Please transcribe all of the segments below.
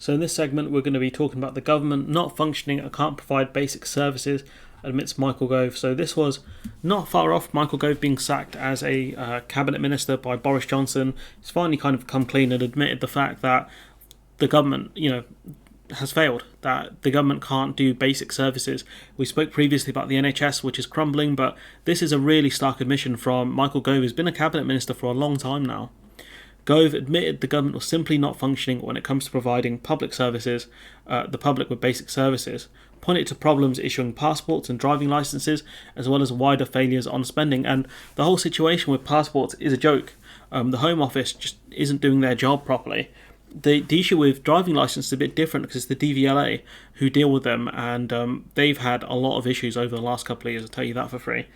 So in this segment, we're going to be talking about the government not functioning and can't provide basic services, admits Michael Gove. So this was not far off Michael Gove being sacked as a cabinet minister by Boris Johnson. He's finally kind of come clean and admitted the fact that the government, has failed, that the government can't do basic services. We spoke previously about the NHS, which is crumbling, but this is a really stark admission from Michael Gove, who's been a cabinet minister for a long time now. Gove admitted the government was simply not functioning when it comes to providing public services, the public with basic services, pointed to problems issuing passports and driving licenses, as well as wider failures on spending. And the whole situation with passports is a joke. The Home Office just isn't doing their job properly. The issue with driving license is a bit different because it's the DVLA who deal with them, and they've had a lot of issues over the last couple of years, I'll tell you that for free.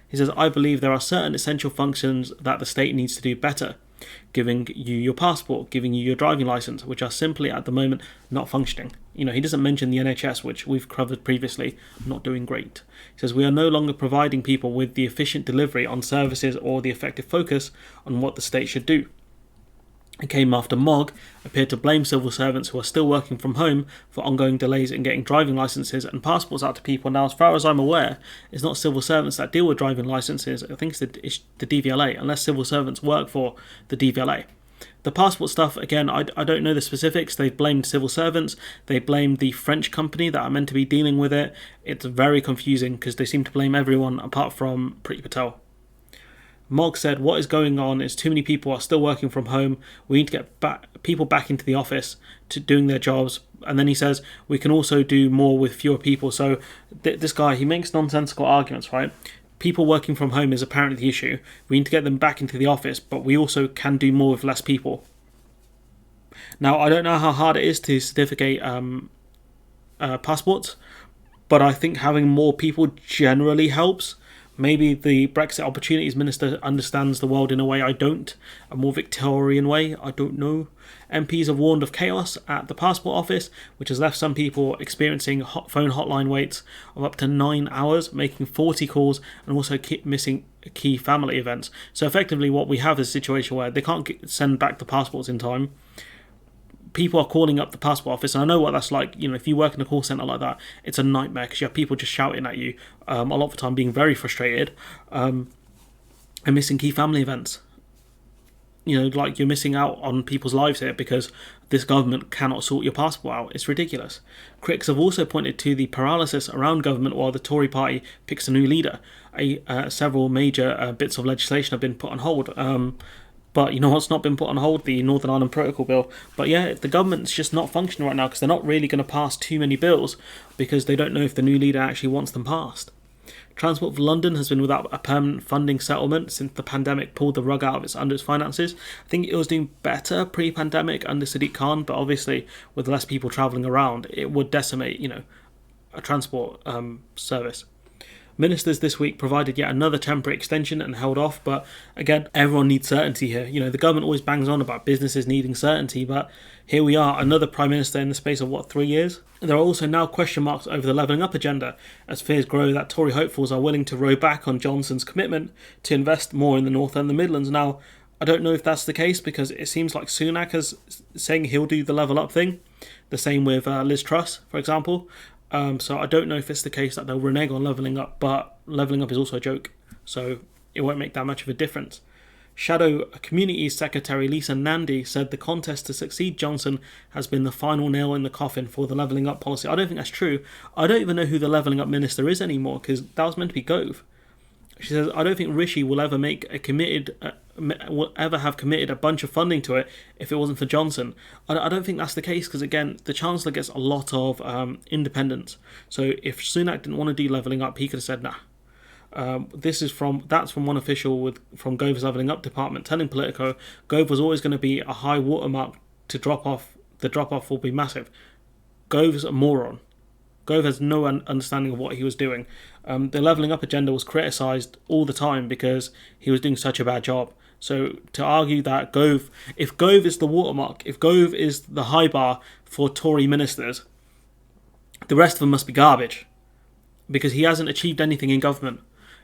He says, I believe there are certain essential functions that the state needs to do better. Giving you your passport, giving you your driving license, which are simply at the moment not functioning. He doesn't mention the NHS, which we've covered previously, not doing great. He says we are no longer providing people with the efficient delivery on services or the effective focus on what the state should do. It came after MOG appeared to blame civil servants who are still working from home for ongoing delays in getting driving licences and passports out to people. Now, as far as I'm aware, it's not civil servants that deal with driving licences. I think it's the DVLA, unless civil servants work for the DVLA. The passport stuff, again, I don't know the specifics. They've blamed civil servants. They blamed the French company that are meant to be dealing with it. It's very confusing because they seem to blame everyone apart from Priti Patel. Mog said, what is going on is too many people are still working from home. We need to get people back into the office to doing their jobs. And then he says, we can also do more with fewer people. So this guy, he makes nonsensical arguments, right? People working from home is apparently the issue. We need to get them back into the office, but we also can do more with less people. Now, I don't know how hard it is to certificate passports, but I think having more people generally helps. Maybe the Brexit Opportunities Minister understands the world in a way I don't, a more Victorian way, I don't know. MPs have warned of chaos at the passport office, which has left some people experiencing phone hotline waits of up to 9 hours, making 40 calls, and also missing key family events. So effectively what we have is a situation where they can't send back the passports in time. People are calling up the passport office, and I know what that's like. If you work in a call centre like that, it's a nightmare because you have people just shouting at you, a lot of the time being very frustrated, and missing key family events. Like you're missing out on people's lives here because this government cannot sort your passport out. It's ridiculous. Critics have also pointed to the paralysis around government while the Tory party picks a new leader. Several major bits of legislation have been put on hold. But you know what's not been put on hold? The Northern Ireland Protocol Bill. But yeah, the government's just not functioning right now because they're not really going to pass too many bills because they don't know if the new leader actually wants them passed. Transport for London has been without a permanent funding settlement since the pandemic pulled the rug out of under its finances. I think it was doing better pre-pandemic under Sadiq Khan, but obviously with less people travelling around, it would decimate, a transport service. Ministers this week provided yet another temporary extension and held off, but again, everyone needs certainty here. The government always bangs on about businesses needing certainty, but here we are, another Prime Minister in the space of, 3 years? There are also now question marks over the levelling up agenda, as fears grow that Tory hopefuls are willing to row back on Johnson's commitment to invest more in the North and the Midlands. Now, I don't know if that's the case, because it seems like Sunak is saying he'll do the level up thing. The same with Liz Truss, for example. So I don't know if it's the case that they'll renege on levelling up, but levelling up is also a joke, so it won't make that much of a difference. Shadow Communities Secretary Lisa Nandy said the contest to succeed Johnson has been the final nail in the coffin for the levelling up policy. I don't think that's true. I don't even know who the levelling up minister is anymore, because that was meant to be Gove. She says, I don't think Rishi will ever have committed a bunch of funding to it if it wasn't for Johnson. I don't think that's the case because, again, the Chancellor gets a lot of independence. So if Sunak didn't want to do levelling up, he could have said, nah. That's from one official from Gove's levelling up department telling Politico Gove was always going to be a high watermark to drop off. The drop-off will be massive. Gove's a moron. Gove has no understanding of what he was doing. The levelling up agenda was criticised all the time because he was doing such a bad job. So to argue that if Gove is the watermark, if Gove is the high bar for Tory ministers, the rest of them must be garbage because he hasn't achieved anything in government.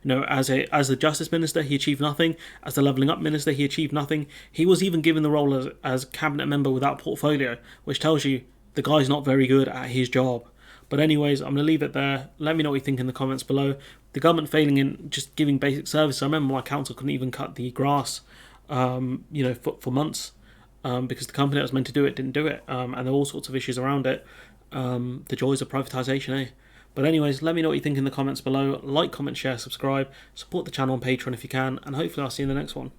As the Justice Minister, he achieved nothing. As the Levelling Up Minister, he achieved nothing. He was even given the role as cabinet member without portfolio, which tells you the guy's not very good at his job. But anyways, I'm going to leave it there. Let me know what you think in the comments below. The government failing in just giving basic services. I remember my council couldn't even cut the grass, for months, because the company that was meant to do it didn't do it, and there were all sorts of issues around it. The joys of privatisation, eh? But anyways, let me know what you think in the comments below. Like, comment, share, subscribe. Support the channel on Patreon if you can, and hopefully I'll see you in the next one.